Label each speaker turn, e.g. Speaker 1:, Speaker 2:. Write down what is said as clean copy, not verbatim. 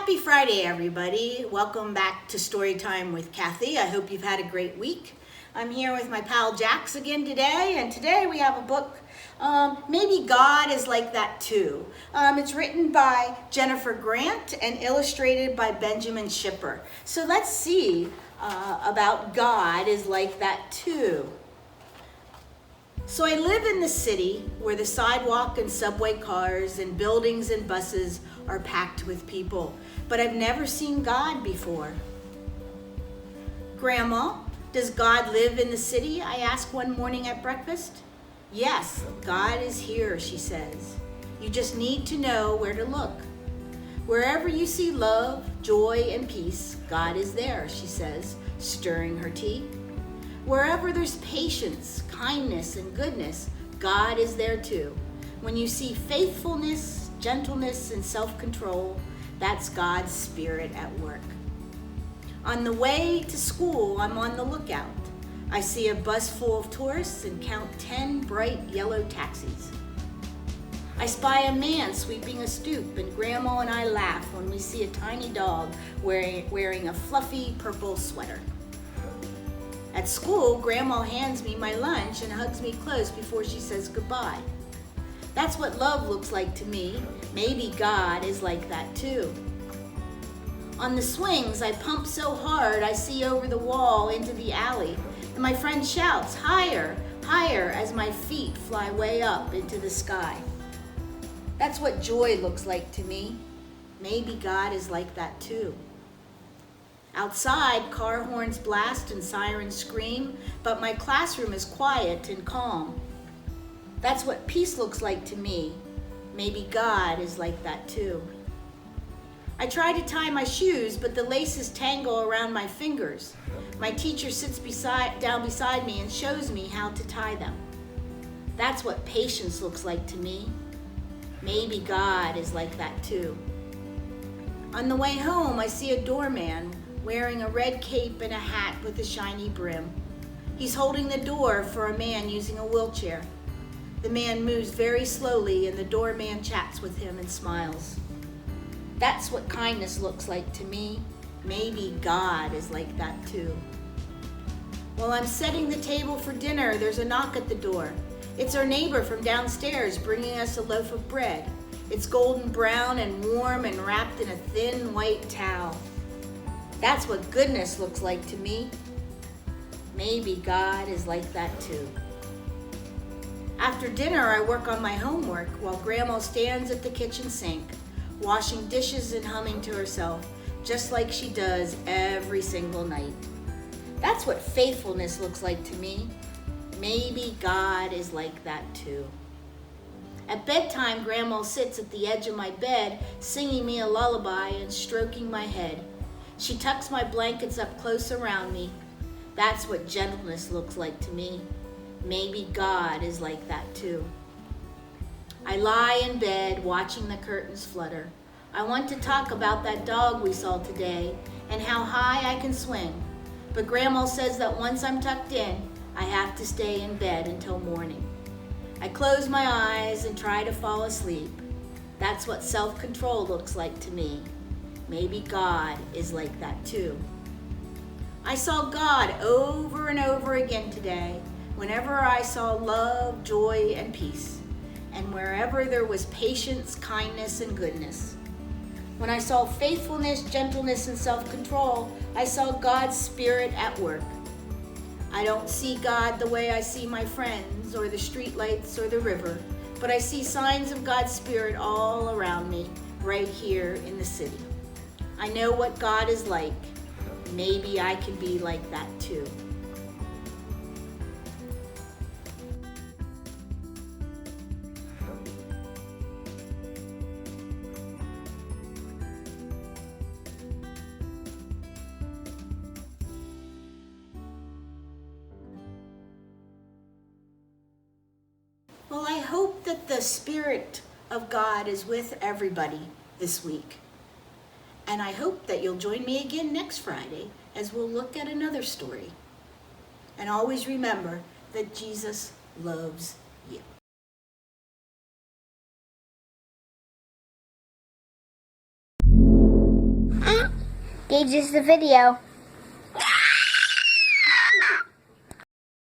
Speaker 1: Happy Friday, everybody. Welcome back to Storytime with Cathay. I hope you've had a great week. I'm here with my pal Jax again today, and today we have a book, Maybe God is Like That Too. It's written by Jennifer Grant and illustrated by Benjamin Shipper. So let's see about God is like that too. So I live in the city where the sidewalk and subway cars and buildings and buses are packed with people, but I've never seen God before. Grandma, does God live in the city? I asked one morning at breakfast. Yes, God is here, she says. You just need to know where to look. Wherever you see love, joy, and peace, God is there, she says, stirring her tea. Wherever there's patience, kindness, and goodness, God is there too. When you see faithfulness, gentleness, and self-control, that's God's Spirit at work. On the way to school, I'm on the lookout. I see a bus full of tourists and count 10 bright yellow taxis. I spy a man sweeping a stoop, and Grandma and I laugh when we see a tiny dog wearing a fluffy purple sweater. At school, Grandma hands me my lunch and hugs me close before she says goodbye. That's what love looks like to me. Maybe God is like that too. On the swings, I pump so hard I see over the wall into the alley, and my friend shouts, "Higher, higher," as my feet fly way up into the sky. That's what joy looks like to me. Maybe God is like that too. Outside, car horns blast and sirens scream, but my classroom is quiet and calm. That's what peace looks like to me. Maybe God is like that too. I try to tie my shoes, but the laces tangle around my fingers. My teacher sits down beside me and shows me how to tie them. That's what patience looks like to me. Maybe God is like that too. On the way home, I see a doorman wearing a red cape and a hat with a shiny brim. He's holding the door for a man using a wheelchair. The man moves very slowly, and the doorman chats with him and smiles. That's what kindness looks like to me. Maybe God is like that too. While I'm setting the table for dinner, there's a knock at the door. It's our neighbor from downstairs bringing us a loaf of bread. It's golden brown and warm and wrapped in a thin white towel. That's what goodness looks like to me. Maybe God is like that too. After dinner, I work on my homework while Grandma stands at the kitchen sink, washing dishes and humming to herself, just like she does every single night. That's what faithfulness looks like to me. Maybe God is like that too. At bedtime, Grandma sits at the edge of my bed, singing me a lullaby and stroking my head. She tucks my blankets up close around me. That's what gentleness looks like to me. Maybe God is like that too. I lie in bed watching the curtains flutter. I want to talk about that dog we saw today and how high I can swing. But Grandma says that once I'm tucked in, I have to stay in bed until morning. I close my eyes and try to fall asleep. That's what self-control looks like to me. Maybe God is like that too. I saw God over and over again today, whenever I saw love, joy, and peace, and wherever there was patience, kindness, and goodness. When I saw faithfulness, gentleness, and self-control, I saw God's Spirit at work. I don't see God the way I see my friends or the streetlights or the river, but I see signs of God's Spirit all around me, right here in the city. I know what God is like. Maybe I can be like that too. Well, I hope that the Spirit of God is with everybody this week. And I hope that you'll join me again next Friday as we'll look at another story. And always remember that Jesus loves you.
Speaker 2: engages the video.